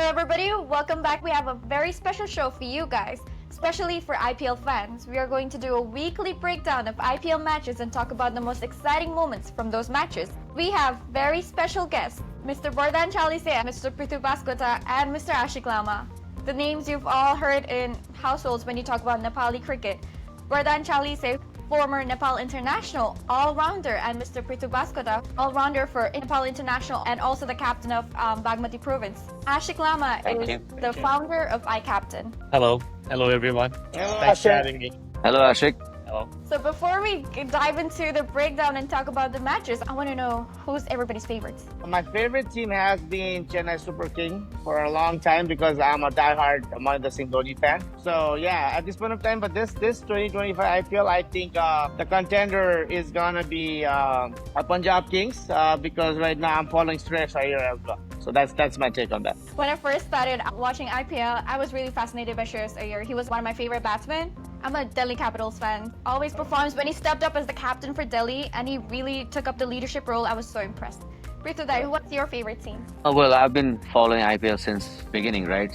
everybody, welcome back. We have a very special show for you guys, especially for IPL fans. We are going to do a weekly breakdown of IPL matches and talk about the most exciting moments from those matches. We have very special guests, Mr. Bardan Chalise, Mr. Prithu Baskota, and Mr. Ashik Lama. The names you've all heard in households when you talk about Nepali cricket. Bardan Chalise, former Nepal international all-rounder, and Mr. Prithu Baskota, all-rounder for Nepal international and also the captain of Bagmati province. Ashik Lama is the founder of iCaptain. Hello everyone. Hello, Thanks for Ashik. having me. Hello, Ashik. Hello. So before we dive into the breakdown and talk about the matches, I want to know who's everybody's favorites. My favorite team has been Chennai Super King for a long time because I'm a diehard Mahendra Singh Dhoni fan. So yeah, at this point of time, but this 2025 IPL, I think the contender is gonna be Punjab Kings because right now I'm following Shreyas Iyer as well. So that's my take on that. When I first started watching IPL, I was really fascinated by Shreyas Iyer. He was one of my favorite batsmen. I'm a Delhi Capitals fan. Always performs. When he stepped up as the captain for Delhi and he really took up the leadership role, I was so impressed. Prithu, what's your favorite team? Well, I've been following IPL since beginning, right?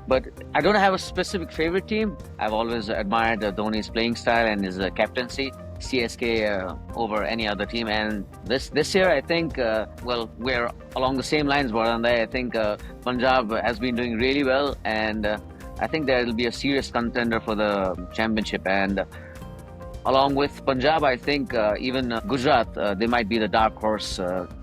But I don't have a specific favorite team. I've always admired Dhoni's playing style and his captaincy. CSK over any other team, and this year I think we're along the same lines, Bardan. I think Punjab has been doing really well, and I think there will be a serious contender for the championship. And along with Punjab, I think even Gujarat, they might be the dark horse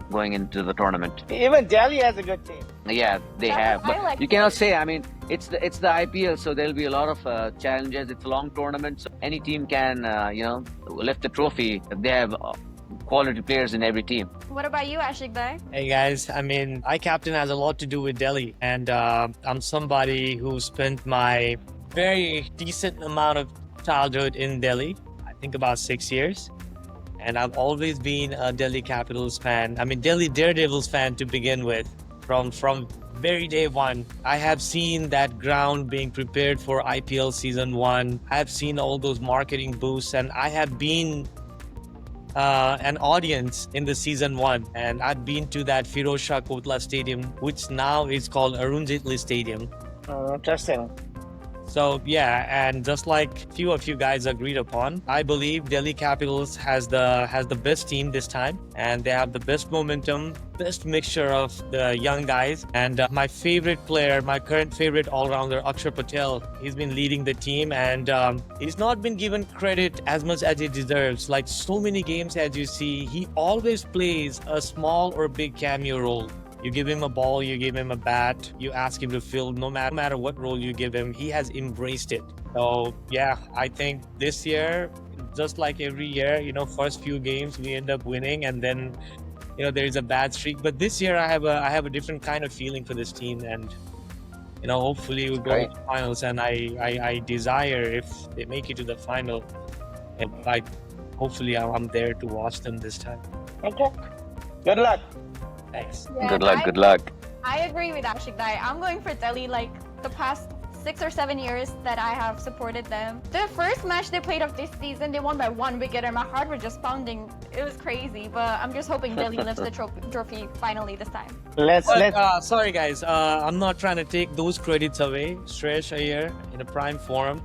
going into the tournament. Even Delhi has a good team. Yeah, they have, but you cannot say. I mean, it's the IPL, so there'll be a lot of challenges. It's a long tournament, so any team can lift the trophy. They have quality players in every team. What about you, Ashik Dai? Hey guys, I mean, iCaptain has a lot to do with Delhi, and I'm somebody who spent my very decent amount of childhood in Delhi. I think about 6 years. And I've always been a Delhi Capitals fan. I mean, Delhi Daredevils fan to begin with. From very day one, I have seen that ground being prepared for IPL season 1. I have seen all those marketing boosts, and I have been an audience in the season 1. And I've been to that Firoz Shah Kotla Stadium, which now is called Arun Jaitley Stadium. Interesting. So yeah, and just like few of you guys agreed upon, I believe Delhi Capitals has the best team this time, and they have the best momentum, best mixture of the young guys. And my favorite player, my current favorite all-rounder, Akshar Patel, he's been leading the team, and he's not been given credit as much as he deserves. Like so many games, as you see, he always plays a small or big cameo role. You give him a ball, you give him a bat, you ask him to field, no matter what role you give him, he has embraced it. So yeah, I think this year, just like every year, first few games we end up winning, and then there is a bad streak. But this year I have a different kind of feeling for this team, and hopefully we'll go to the finals. And I desire, if they make it to the final, and hopefully I'm there to watch them this time. Okay. Good luck. Thanks. Yeah, Good luck. I agree with Ashik Dai. I'm going for Delhi. Like the past 6 or 7 years that I have supported them. The first match they played of this season, they won by 1 wicket, and my heart was just pounding. It was crazy, but I'm just hoping Delhi lifts the trophy finally this time. Sorry guys, I'm not trying to take those credits away. Shreyas Iyer in a prime form,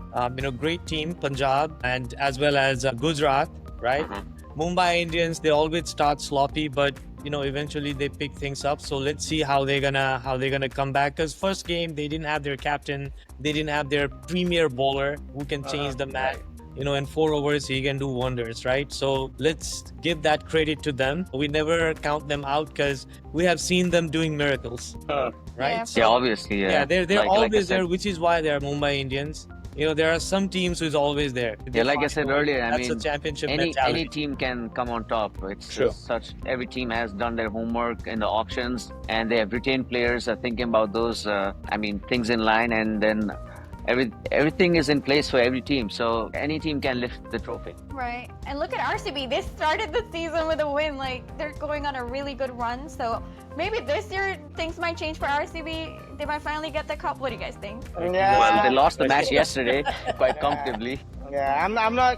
great team, Punjab, and as well as Gujarat, right? Mumbai Indians, they always start sloppy, but eventually they pick things up. So let's see how they're gonna come back. Because first game they didn't have their captain, they didn't have their premier bowler who can change the match. In 4 overs he can do wonders, right? So let's give that credit to them. We never count them out because we have seen them doing miracles, right? Yeah. Yeah, obviously. Yeah, they're always there, which is why they're Mumbai Indians. There are some teams who's always there. Yeah, like I said earlier, that's a championship mentality. Any team can come on top. It's True. Every team has done their homework in the auctions, and they have retained players thinking about those things in line, and then everything is in place for every team. So any team can lift the trophy. Right. And look at RCB. They started the season with a win. Like they're going on a really good run. So maybe this year things might change for RCB. They might finally get the cup. What do you guys think? Yeah. Well, they lost the match yesterday quite comfortably. Yeah, I'm not.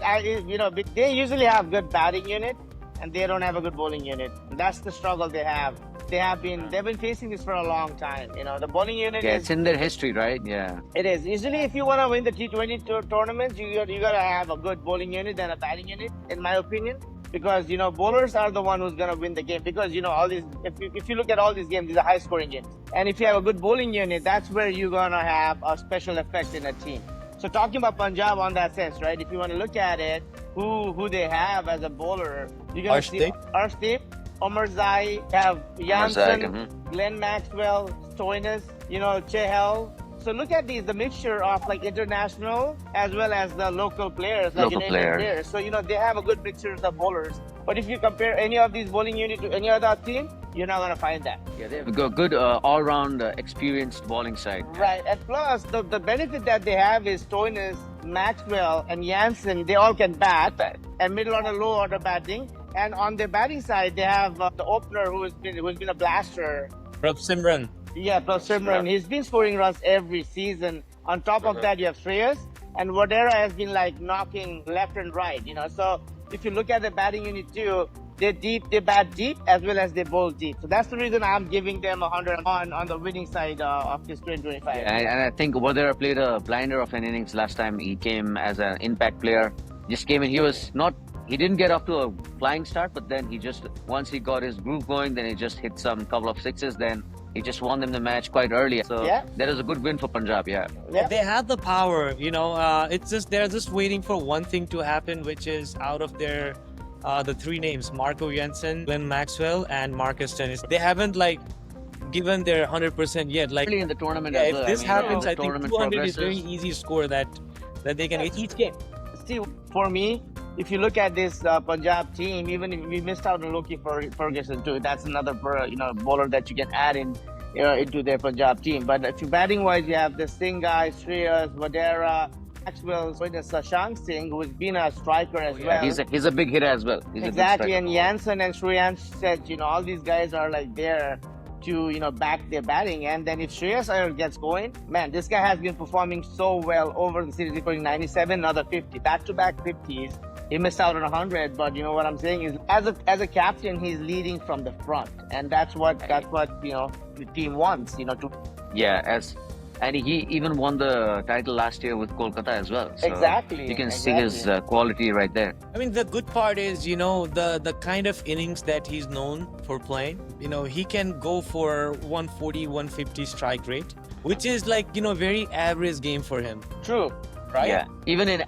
They usually have good batting unit, and they don't have a good bowling unit. And that's the struggle they have. They've been facing this for a long time. The bowling unit Yeah, is, it's in their history, right? Yeah. it is. Usually, if you want to win the T20 tournaments, you got to have a good bowling unit and a batting unit, in my opinion. Because, bowlers are the one who's going to win the game. Because, all these, if you look at all these games, these are high scoring games. And if you have a good bowling unit, that's where you're going to have a special effect in a team. So talking about Punjab on that sense, right? If you want to look at it, who they have as a bowler, you're going to see Arshdeep, Omar Zai, have Janssen, Glenn Maxwell, Stoinis, Chehel. So look at the mixture of like international as well as the local players, like Indian players. So, they have a good mixture of bowlers. But if you compare any of these bowling units to any other team, you're not going to find that. Yeah, they have a good all-round experienced bowling side. Right. And plus, the benefit that they have is Stoinis, Maxwell, and Janssen, they all can bat and middle order, low order batting. And on their batting side, they have the opener who's been a blaster. Prabh Simran. Yeah, Prabh Simran. He's been scoring runs every season. On top of that, you have Shreyas. And Vadera has been like knocking left and right, So if you look at the batting unit too, they bat deep as well as they bowl deep. So that's the reason I'm giving them 100 on the winning side of this 2025. Yeah, and I think Vadera played a blinder of an innings last time. He came as an impact player. Just came in. He didn't get off to a flying start, but then once he got his groove going, then he just hit some couple of sixes. Then he just won them the match quite early. So that is a good win for Punjab. Yeah. They have the power. It's just they're just waiting for one thing to happen, which is out of their the three names: Marco Jansen, Glenn Maxwell, and Marcus Tennis. They haven't given their 100% yet. Early in the tournament. If this happens, I think 200 is very easy score that they can hit each game. See, for me, if you look at this Punjab team, even if we missed out on Loki Ferguson too, that's another bowler that you can add into their Punjab team. But if you batting wise, you have the Singh guy, Shreyas, Vadera, Maxwell, Shashank Singh, who's been a striker as well. He's a big hitter as well. Exactly, and Janssen and Shreyas said, all these guys are there to back their batting. And then if Shreyas Iyer gets going, man, this guy has been performing so well over the series, recording 97, another 50, back-to-back 50s. He missed out on 100, but what I'm saying is, as a captain, he's leading from the front, and that's what the team wants. And he even won the title last year with Kolkata as well. So exactly. You can see his quality right there. I mean, the good part is, the kind of innings that he's known for playing. He can go for 140, 150 strike rate, which is very average game for him. True. Right? Yeah. Even in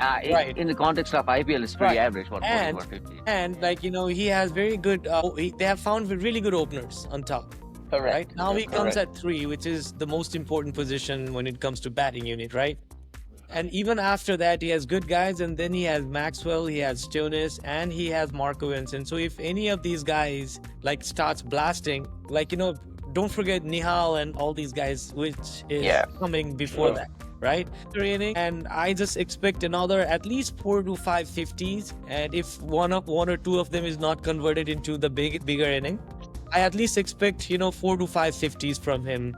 the context of IPL, it's pretty average. What, 40, 150. And he has very good. They have found really good openers on top. Correct. Right? Now he comes at 3, which is the most important position when it comes to batting unit, right? And even after that, he has good guys, and then he has Maxwell, he has Stoinis, and he has Marco Jansen. So if any of these guys starts blasting, don't forget Nihal and all these guys, which is coming before that. Right? And I just expect another at least 4 to 5 50s. And if one or two of them is not converted into the bigger inning, I at least expect 4 to 5 50s from him.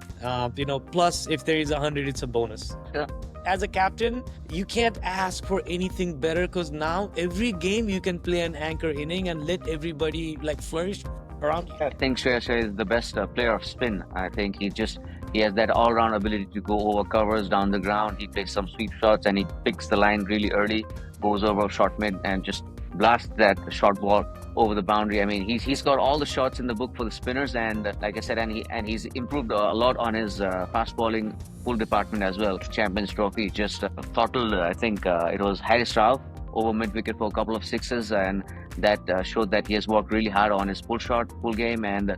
Plus if there is 100, it's a bonus. Yeah. As a captain, you can't ask for anything better, because now every game you can play an anchor inning and let everybody flourish around you. I think Shreyas is the best player of spin. I think he has that all-round ability to go over covers down the ground. He takes some sweep shots and he picks the line really early, goes over short mid and just blasts that short ball over the boundary. I mean, he's got all the shots in the book for the spinners, and like I said, and he's improved a lot on his fast bowling full department as well. Champions Trophy just throttled. I think it was Harris Rao over mid wicket for a couple of sixes, and that showed that he has worked really hard on his full game, and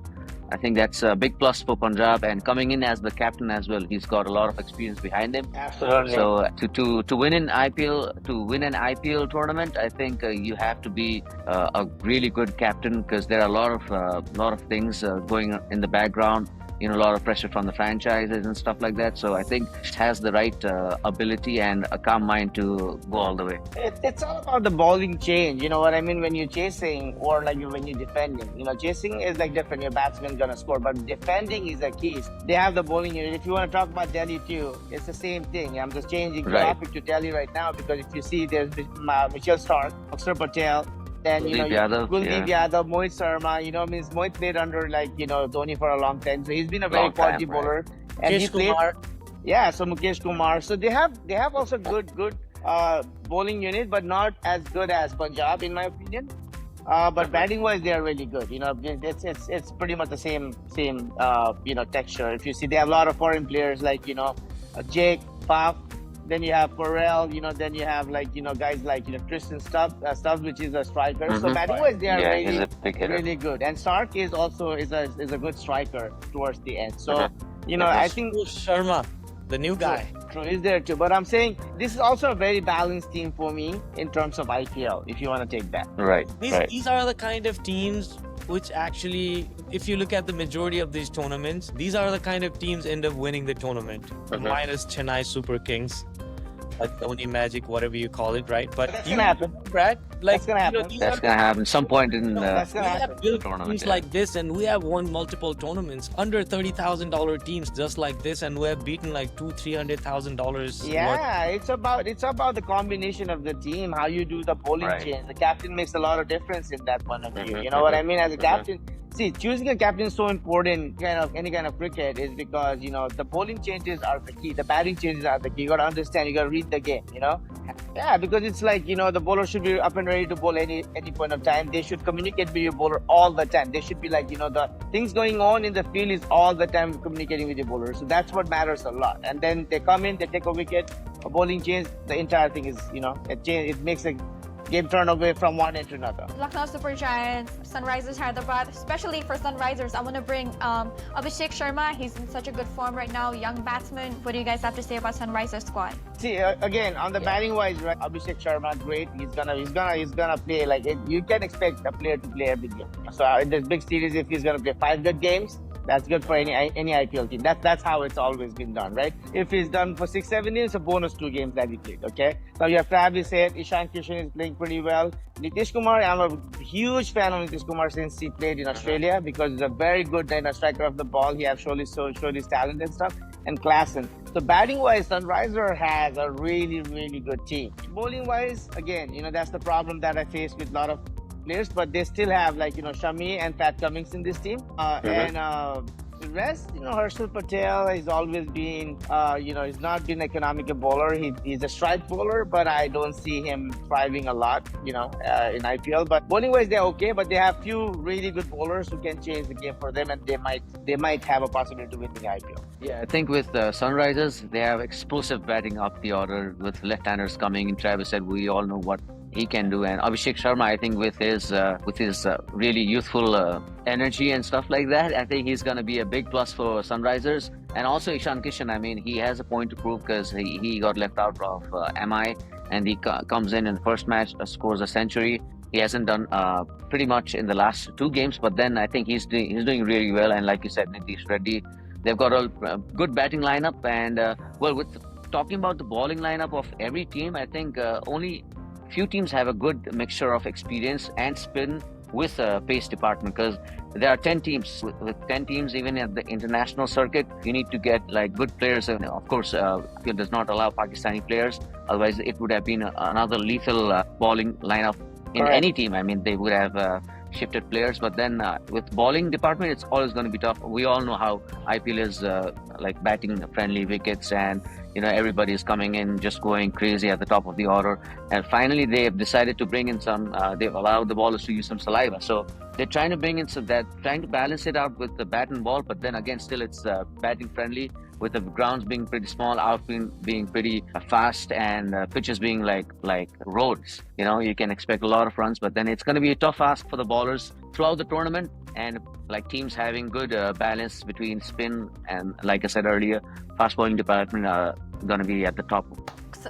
I think that's a big plus for Punjab. And coming in as the captain as well, he's got a lot of experience behind him. Absolutely. So to win an IPL tournament, I think you have to be a really good captain, because there are a lot of things going in the background. A lot of pressure from the franchises and stuff like that. So I think it has the right ability and a calm mind to go all the way. It's all about the bowling change. You know what I mean? When you're chasing or when you're defending, chasing is different. Your batsman's gonna score, but defending is the key. They have the bowling unit. If you want to talk about Delhi too, it's the same thing. I'm just changing the topic to Delhi right now, because if you see, there's Michelle Stark, Akshar Patel, Then Kuldeep Yadav, Kuldeep Yadav, Mohit Sharma. Means Mohit played under Dhoni for a long time, so he's been a very quality bowler. And he played. Yeah, so Mukesh Kumar. So they have also good bowling unit, but not as good as Punjab in my opinion. But batting wise, they are really good. It's pretty much the same texture. If you see, they have a lot of foreign players like Jake, Faf. Then you have Pharrell. Then you have guys like Tristan Stubbs, which is a striker. So batting wise, they are really good. And Stark is also is a good striker towards the end. So I think Sharma, the new guy. True, is there too. But I'm saying this is also a very balanced team for me in terms of IPL, if you want to take that. Right. These are the kind of teams which actually, if you look at the majority of these tournaments, these are the kind of teams end up winning the tournament. Minus Chennai Super Kings. Dhoni Magic, whatever you call it, right? But that's gonna happen, Brad. That's gonna happen. That's gonna happen some point in the tournament. Teams like this, and we have won multiple tournaments under $30,000 teams just like this, and we have beaten like $200,000-$300,000. Yeah, it's about the combination of the team, how you do the bowling change. The captain makes a lot of difference in that point of view. You know what I mean? As a captain. See, choosing a captain is so important any kind of cricket is because, the bowling changes are the key. The batting changes are the key. You got to understand, you got to read the game, Yeah, because it's like, the bowler should be up and ready to bowl any point of time. They should communicate with your bowler all the time. They should be like, the things going on in the field is all the time communicating with your bowler. So that's what matters a lot. And then they come in, they take a wicket, a bowling change, the entire thing is, it makes a game turn away from one end to another. Lucknow Super Giants, Sunrisers Hyderabad, especially for Sunrisers, I want to bring Abhishek Sharma. He's in such a good form right now, young batsman. What do you guys have to say about Sunrisers squad? See, again, on the batting wise, right? Abhishek Sharma, great. He's gonna play like it. You can expect a player to play every game. So in this big series, if he's gonna play 5 good games, that's good for any IPL team. That's how it's always been done, right? If he's done for 6-7 games, a bonus 2 games that he played. Okay. So you have to have said Ishan Kishan is playing pretty well. Nitish Kumar, I'm a huge fan of Nitish Kumar since he played in Australia because he's a very good striker of the ball. He has showed his talent and stuff and Klassen. So batting wise, Sunriser has a really, really good team. Bowling wise, again, that's the problem that I face with a lot of players, but they still have Shami and Pat Cummings in this team. And the rest, Harshal Patel has always been, he's not been an economical bowler. He's a strike bowler, but I don't see him thriving a lot, in IPL. But bowling wise, they're okay, but they have few really good bowlers who can change the game for them, and they might have a possibility to win the IPL. Yeah, I think with Sunrisers, they have explosive batting up the order with left-handers coming in. Travis said we all know what he can do, and Abhishek Sharma, I think with his really youthful energy and stuff like that, I think he's going to be a big plus for Sunrisers. And also Ishan Kishan, I mean, he has a point to prove because he got left out of MI, and he comes in the first match, scores a century. He hasn't done pretty much in the last 2 games, but then I think he's doing really well. And like you said, Nitish Reddy, they've got a good batting lineup. And with talking about the bowling lineup of every team, I think only few teams have a good mixture of experience and spin with a pace department, because there are 10 teams. With 10 teams, even at the international circuit, you need to get like good players. And of course, it does not allow Pakistani players. Otherwise, it would have been another lethal bowling lineup in any team. I mean, they would have shifted players. But then with bowling department, it's always going to be tough. We all know how IPL is like batting friendly wickets, and everybody is coming in just going crazy at the top of the order. And finally, they've decided to bring in they've allowed the bowlers to use some saliva. So they're trying to bring in trying to balance it out with the bat and ball. But then again, still it's batting friendly, with the grounds being pretty small, outfield being pretty fast, and pitches being like roads. You can expect a lot of runs, but then it's going to be a tough ask for the bowlers throughout the tournament. And like teams having good balance between spin and, like I said earlier, fast bowling department are going to be at the top.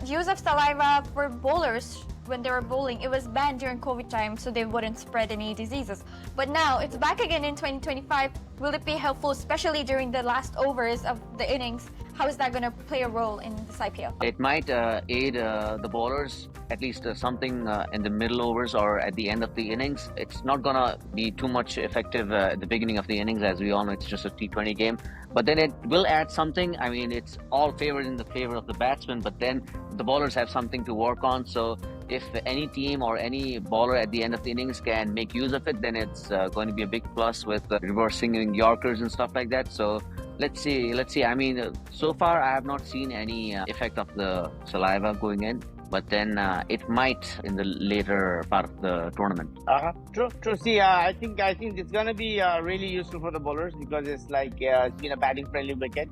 Use of saliva for bowlers when they were bowling, it was banned during COVID time so they wouldn't spread any diseases. But now it's back again in 2025. Will it be helpful, especially during the last overs of the innings? How is that going to play a role in this IPL? It might aid the bowlers, at least something in the middle overs or at the end of the innings. It's not going to be too much effective at the beginning of the innings. As we all know, it's just a T20 game. But then it will add something. I mean, it's all favored in the favor of the batsman, but then the bowlers have something to work on. So if any team or any bowler at the end of the innings can make use of it, then it's going to be a big plus with reversing Yorkers and stuff like that. So let's see. I mean, so far I have not seen any effect of the saliva going in, but then it might in the later part of the tournament. True. See, I think it's gonna be really useful for the bowlers because it's like it's been a batting friendly wicket,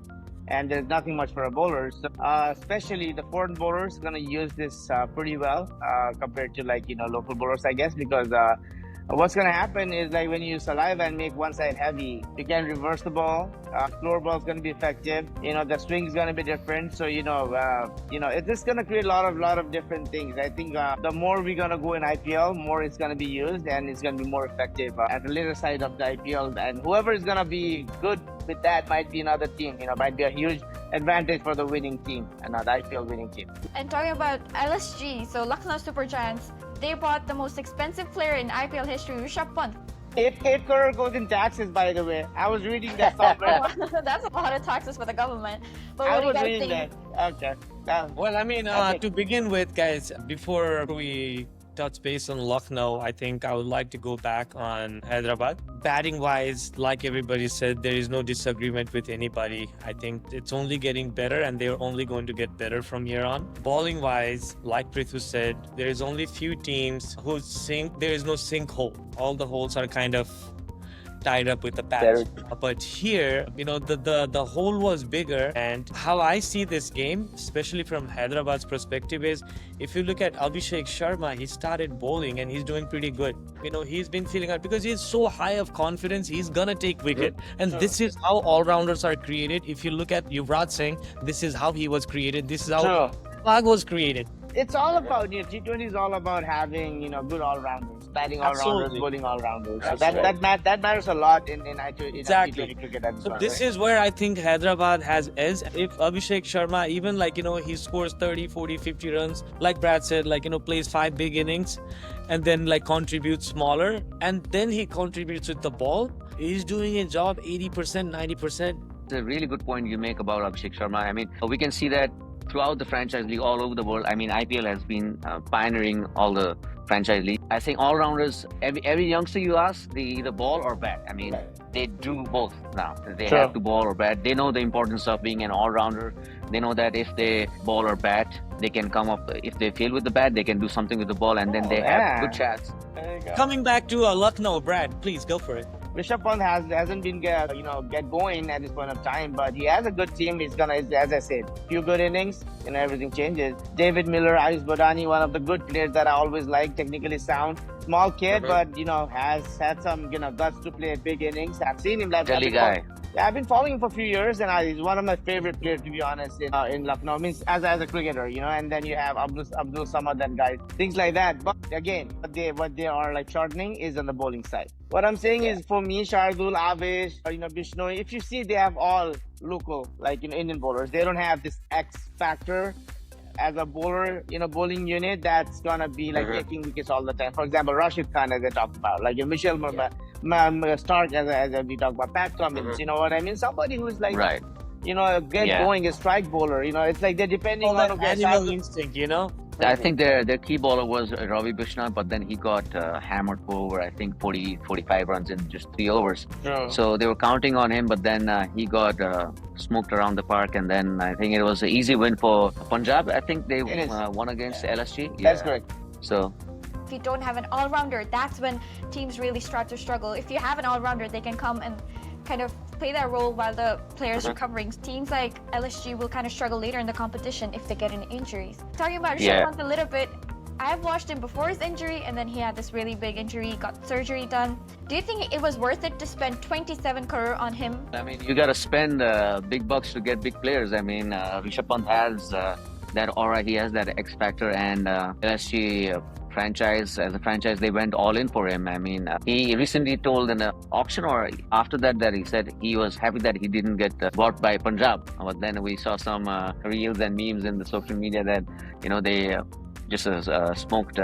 and there's nothing much for a bowler. So, especially the foreign bowlers gonna use this pretty well compared to like local bowlers, I guess, because what's gonna happen is like when you use saliva and make one side heavy, you can reverse the ball. Slower ball is gonna be effective. The swing is gonna be different. So it's just gonna create a lot of different things. I think the more we're gonna go in IPL, more it's gonna be used and it's gonna be more effective at the later side of the IPL. And whoever is gonna be good with that might be another team. Might be a huge advantage for the winning team and not the IPL winning team. And talking about LSG, so Lucknow Super Giants, they bought the most expensive player in IPL history, Rishabh Pant. 8 crore goes in taxes, by the way. I was reading that somewhere. That's a lot of taxes for the government. But I what do you was guys reading think? that. Okay. Well, I mean, to begin with, guys, before we touch base on Lucknow, I think I would like to go back on Hyderabad. Batting wise, like everybody said, there is no disagreement with anybody. I think it's only getting better and they're only going to get better from here on. Bowling wise, like Prithu said, there is only few teams whose there is no sinkhole. All the holes are kind of tied up with the bats. But here, the hole was bigger. And how I see this game, especially from Hyderabad's perspective, is if you look at Abhishek Sharma, he started bowling and he's doing pretty good. He's been feeling out because he's so high of confidence, he's gonna take wicket. And this is how all-rounders are created. If you look at Yuvraj Singh, this is how he was created. This is how Flag was created. It's all about T20 is all about having good all-rounders, batting all-rounders, bowling all-rounders. So that matters a lot in T20 cricket. So this is where I think Hyderabad has edge. If Abhishek Sharma even he scores 30, 40, 50 runs, like Brad said, plays 5 big innings, and then contributes smaller, and then he contributes with the ball, he's doing a job 80%, 90%. It's a really good point you make about Abhishek Sharma. I mean, we can see that throughout the franchise league all over the world. I mean, IPL has been pioneering all the franchise league. I think all-rounders, every youngster you ask, they either ball or bat. I mean, they do both now. They have to ball or bat. They know the importance of being an all-rounder. They know that if they ball or bat, they can come up. If they fail with the bat, they can do something with the ball, and then they have good chance. Coming back to Lucknow, Brad, please go for it. Rishabh Pant hasn't been get going at this point of time, but he has a good team. He's gonna, as I said, few good innings, everything changes. David Miller, Ayush Badani, one of the good players that I always like, technically sound, small kid, but has had some guts to play big innings. I've seen him Jelly guy. I've been following him for a few years, and he's one of my favorite players, to be honest, in Lucknow. Means as a cricketer, and then you have Abdul Samad and guys, things like that. But again, what they are shortening is on the bowling side. What I'm saying is, for me, Shardul, Avesh, Bishnoi, if you see, they have all local, Indian bowlers. They don't have this X factor as a bowler, bowling unit that's gonna be taking wickets all the time. For example, Rashid Khan, as I talked about, Michelle Stark, as we talk about, Pat Cummins, you know what I mean? Somebody who's going a strike bowler. It's like they're depending on animal instinct, I think their key bowler was Ravi Bishnoi, but then he got hammered for over, I think, 40, 45 runs in just 3 overs. So they were counting on him, but then he got smoked around the park, and then I think it was an easy win for Punjab. I think they won against LSG. That's correct. So if you don't have an all-rounder, that's when teams really start to struggle. If you have an all-rounder, they can come and kind of play that role while the players are recovering. Teams like LSG will kind of struggle later in the competition if they get any injuries. Talking about Rishabh Pant a little bit, I've watched him before his injury, and then he had this really big injury, got surgery done. Do you think it was worth it to spend 27 crore on him? I mean, you got to spend big bucks to get big players. I mean, Rishabh Pant has that aura, he has that X factor, and LSG franchise, as a franchise, they went all in for him. I mean, he recently told in an auction or after that he said he was happy that he didn't get bought by Punjab. But then we saw some reels and memes in the social media that they just a smoked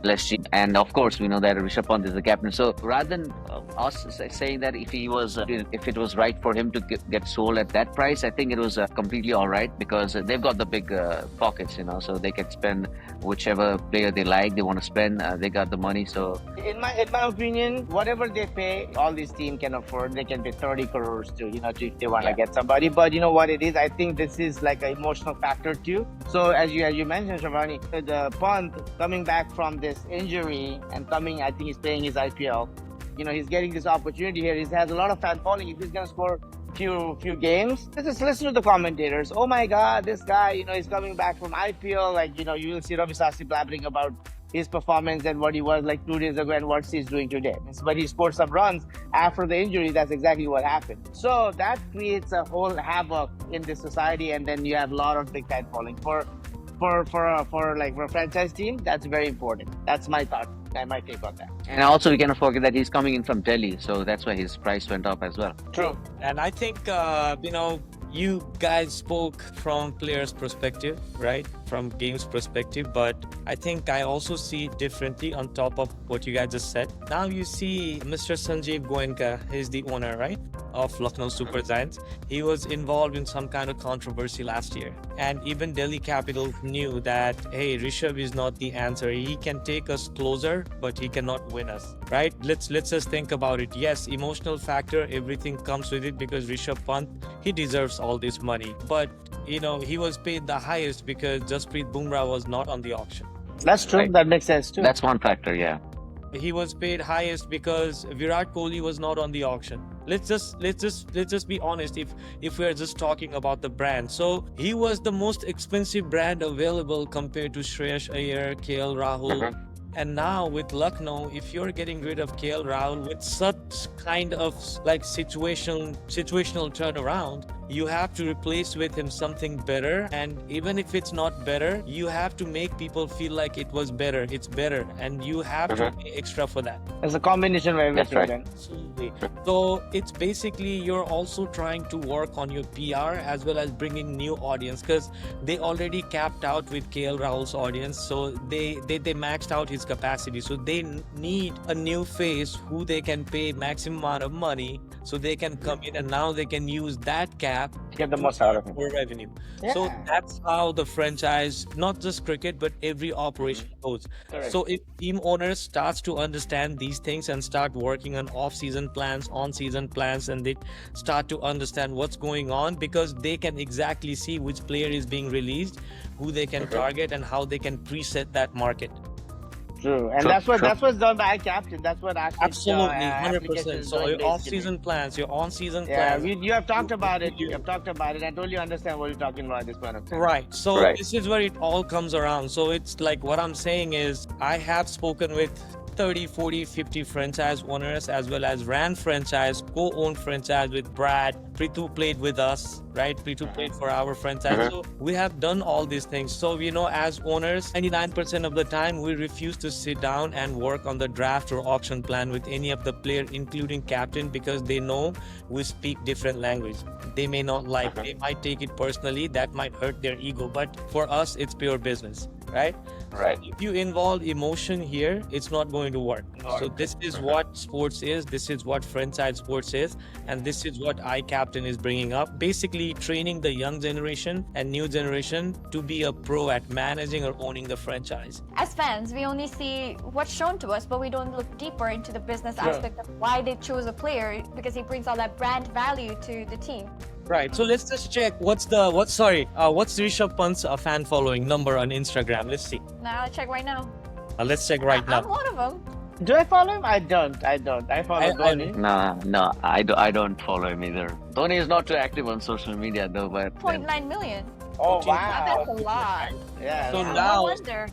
less cheap. And of course, we know that Rishabh Pant is the captain. So rather than us saying that if it was right for him to get sold at that price, I think it was completely all right, because they've got the big pockets, so they can spend whichever player they like, they want to spend. They got the money. So in my opinion, whatever they pay, all these teams can afford. They can pay 30 crores to if they want to get somebody. But you know what it is? I think this is like an emotional factor too. So as you mentioned, Sharvani, the Pant coming back from this injury and coming, I think he's playing his IPL. He's getting this opportunity here. He has a lot of fan following. If he's gonna score few games, just listen to the commentators. Oh my God, this guy, he's coming back from IPL. Like, you will see Ravi Sastry blabbering about his performance and what he was like 2 days ago and what he's doing today. But he scored some runs after the injury. That's exactly what happened. So that creates a whole havoc in the society, and then you have a lot of big fan following for a franchise team. That's very important. That's my thought. My take on that. And also, we cannot forget that he's coming in from Delhi, so that's why his price went up as well. True. And I think, you guys spoke from players' perspective, right? From game's perspective, but I think I also see it differently on top of what you guys just said. Now you see Mr. Sanjeev Goenka, he's the owner, right, of Lucknow Super Giants. He was involved in some kind of controversy last year. And even Delhi Capitals knew that, hey, Rishabh is not the answer. He can take us closer, but he cannot win us, right? Let's just think about it. Yes, emotional factor, everything comes with it, because Rishabh Pant, he deserves all this money. But, he was paid the highest because Jasprit Bumrah was not on the auction. That's true. Right. That makes sense too. That's one factor, yeah. He was paid highest because Virat Kohli was not on the auction. Let's just be honest, if we're just talking about the brand. So he was the most expensive brand available compared to Shreyas Iyer, KL Rahul. And now with Lucknow, if you're getting rid of KL Rahul with such kind of like situational turnaround, you have to replace with him something better. And even if it's not better, you have to make people feel like it was better. It's better, and you have to pay extra for that. It's a combination of everything. That's right. Then. Absolutely. So it's basically you're also trying to work on your PR as well as bringing new audience, because they already capped out with KL Rahul's audience. So they maxed out his capacity. So they need a new face who they can pay maximum amount of money, so they can come in and now they can use that cap Get the most out of it. for revenue. Yeah. So that's how the franchise, not just cricket, but every operation goes. Correct. So if team owners starts to understand these things and start working on off-season plans, on-season plans, and they start to understand what's going on, because they can exactly see which player is being released, who they can target, and how they can preset that market. True, and True, that's what's done by iCaptain. That's what Ashik Absolutely, application 100%. is So doing your basically. off-season plans, your on-season Yeah, plans. you have talked about it. You have talked about it. I totally understand what you're talking about at this point of time. Right. So Right. this is where it all comes around. So it's like what I'm saying is I have spoken with 30, 40, 50 franchise owners, as well as ran franchise, co-owned franchise with Brad. Prithu played with us, right? Prithu played for our franchise. So we have done all these things. So, as owners, 99% of the time, we refuse to sit down and work on the draft or auction plan with any of the player, including captain, because they know we speak different language. They may not like, they might take it personally. That might hurt their ego. But for us, it's pure business, right? Right. If you involve emotion here, it's not going to work. So this is what sports is. This is what franchise sports is. And this is what iCaptain is bringing up. Basically training the young generation and new generation to be a pro at managing or owning the franchise. As fans, we only see what's shown to us, but we don't look deeper into the business aspect of why they chose a player, because he brings all that brand value to the team. Right. So let's just check what's Rishabh Pant's fan following number on Instagram. Let's see. Now I'll check right now. Let's check right I'm now. one of them. Do I follow him? I don't. I follow Dhoni. No, I don't follow him either. Dhoni is not too active on social media though, but 0.9 million. Oh Okay. wow. That's a lot. Yeah. So Yeah, now- no wonder.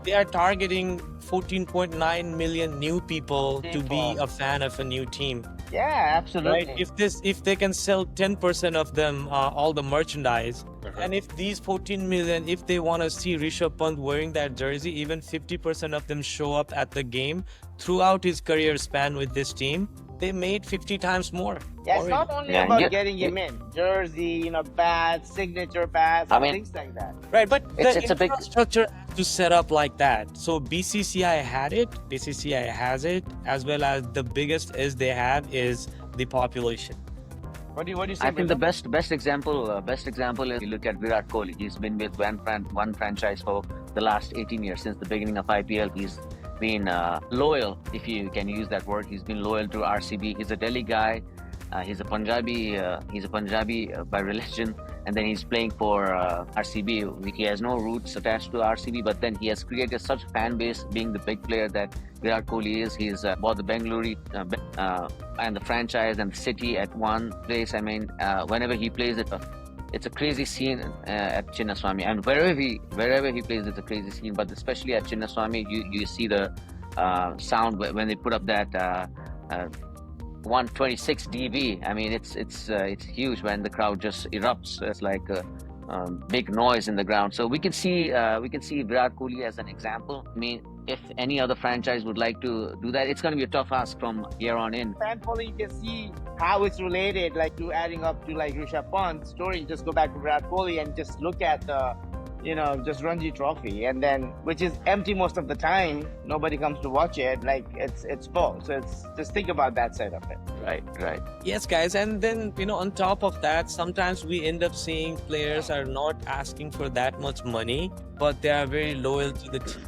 They are targeting 14.9 million new people to be People. a fan of a new team. Yeah, absolutely. Right? If they can sell 10% of them all the merchandise, and if these 14 million, if they want to see Rishabh Pant wearing that jersey, even 50% of them show up at the game throughout his career span with this team, they made 50 times more. Yeah, it's already. not only Yeah, about yeah. getting him in. Jersey, bats, signature bats, I and mean- things like that. Right, but It's the a big- infrastructure to set up like that. So BCCI had it, BCCI has it, as well as the biggest is they have is the population. What do you say? I think the Prithu? best example is you look at Virat Kohli. He's been with one franchise for the last 18 years since the beginning of IPL. He's been loyal, if you can use that word. He's been loyal to RCB. He's a Delhi guy. He's a Punjabi. By religion, and then he's playing for RCB. He has no roots attached to RCB, but then he has created such a fan base, being the big player that Virat Kohli is. He's bought the Bengaluru and the franchise and the city at one place. I mean, whenever he plays it, it's a crazy scene at Chinnaswamy, and wherever he plays, it's a crazy scene. But especially at Chinnaswamy, you see the sound when they put up that 126 dB. I mean, it's huge when the crowd just erupts. It's like a big noise in the ground. So we can see Virat Kohli as an example. I mean, if any other franchise would like to do that, it's going to be a tough ask from here on in. Fan following, you can see how it's related, like to adding up to like Rishabh Pant's story. Just go back to Virat Kohli and just look at the, just Ranji Trophy, and then which is empty most of the time. Nobody comes to watch it. Like it's full. So it's just think about that side of it. Right. Yes, guys, and then on top of that, sometimes we end up seeing players are not asking for that much money, but they are very loyal to the team.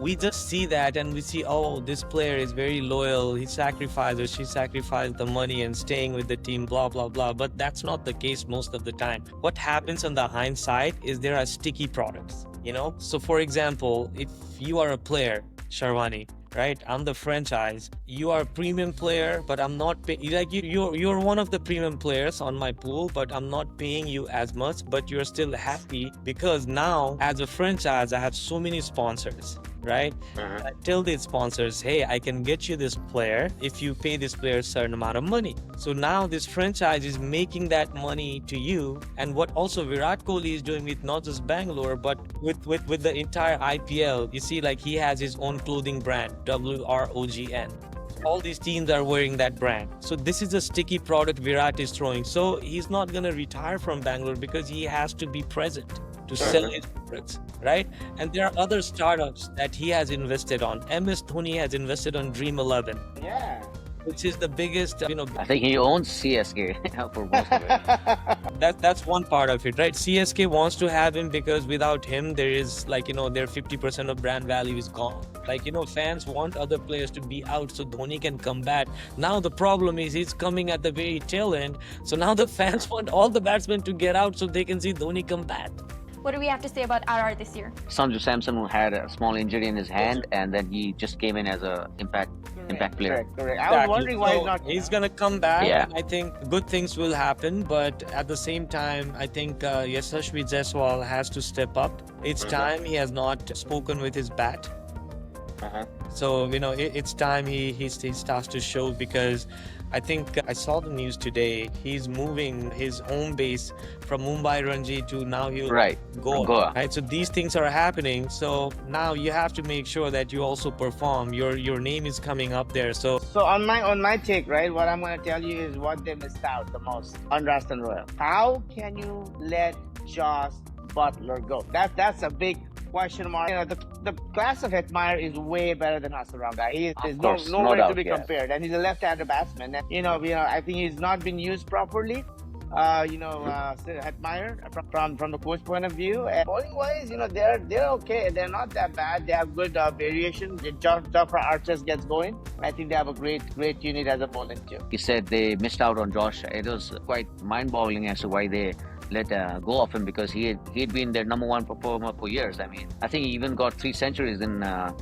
We just see that and we see, oh, this player is very loyal, he sacrificed or she sacrificed the money and staying with the team, blah blah blah, but that's not the case most of the time. What happens on the hindsight is there are sticky products, so for example, if you are a player, Sharvani, right, I'm the franchise, you are a premium player, but I'm not like you're one of the premium players on my pool, but I'm not paying you as much, but you're still happy because now as a franchise I have so many sponsors, right? I tell these sponsors, hey, I can get you this player if you pay this player a certain amount of money. So now this franchise is making that money to you. And what also Virat Kohli is doing with not just Bangalore, but with the entire IPL, you see, like, he has his own clothing brand, WROGN. All these teams are wearing that brand. So this is a sticky product Virat is throwing. So he's not going to retire from Bangalore because he has to be present to sell his products, right? And there are other startups that he has invested on. MS Dhoni has invested on Dream 11, Yeah. which is the biggest, I think he owns CSK for most of it. that's one part of it, right? CSK wants to have him because without him, there is their 50% of brand value is gone. Fans want other players to be out so Dhoni can come back. Now the problem is he's coming at the very tail end. So now the fans want all the batsmen to get out so they can see Dhoni come back. What do we have to say about RR this year? Sanju Samson had a small injury in his hand, and then he just came in as a impact player. Correct. I was wondering why He's gonna come back. Yeah. And I think good things will happen, but at the same time, I think Yashasvi Jaiswal has to step up. It's time he has not spoken with his bat. So it's time he starts to show, because I think I saw the news today. He's moving his home base from Mumbai Ranji to now he'll go. Goa. Right. So these things are happening. So now you have to make sure that you also perform. Your name is coming up there. So on my take, right, what I'm going to tell you is what they missed out the most on Rajasthan Royal. How can you let Josh Butler go? That's a big question mark. The class of Hetmeyer is way better than Hasaranga. He is nowhere to be compared, and he's a left-handed batsman. And I think he's not been used properly. Hetmeyer from the coach point of view. And bowling wise, they're okay. They're not that bad. They have good variation. Jafra Archer gets going. I think they have a great unit as a bowling too. He said they missed out on Josh. It was quite mind-boggling as to why they let go of him, because he had been their number one performer for years. I mean, I think he even got 3 centuries in a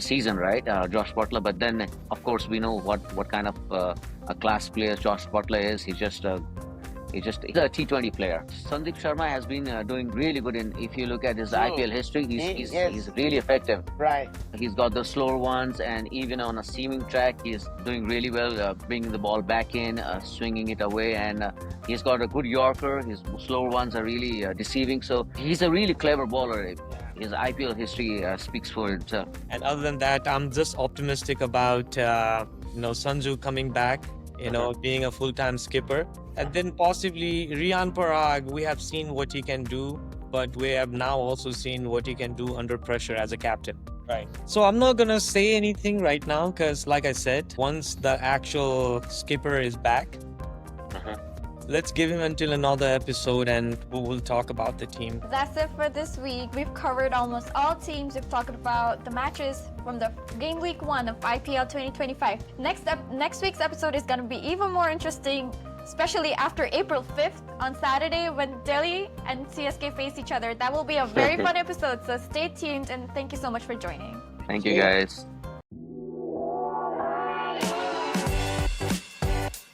season, right, Josh Butler. But then, of course, we know what kind of a class player Josh Butler is. He's a T20 player. Sandeep Sharma has been doing really good if you look at his IPL history, he's really effective. Right. He's got the slower ones, and even on a seaming track, he's doing really well, bringing the ball back in, swinging it away, and he's got a good Yorker. His slower ones are really deceiving. So he's a really clever bowler. his IPL history speaks for itself. And other than that, I'm just optimistic about Sanju coming back, being a full-time skipper, and then possibly Rian Parag. We have seen what he can do, but we have now also seen what he can do under pressure as a captain. Right. So I'm not gonna say anything right now because, like I said, once the actual skipper is back, let's give him until another episode and we will talk about the team. That's it for this week. We've covered almost all teams. We've talked about the matches from the game week 1 of IPL 2025. Next week's episode is going to be even more interesting, especially after April 5th on Saturday when Delhi and CSK face each other. That will be a very fun episode, so stay tuned and thank you so much for joining. Thank you, guys.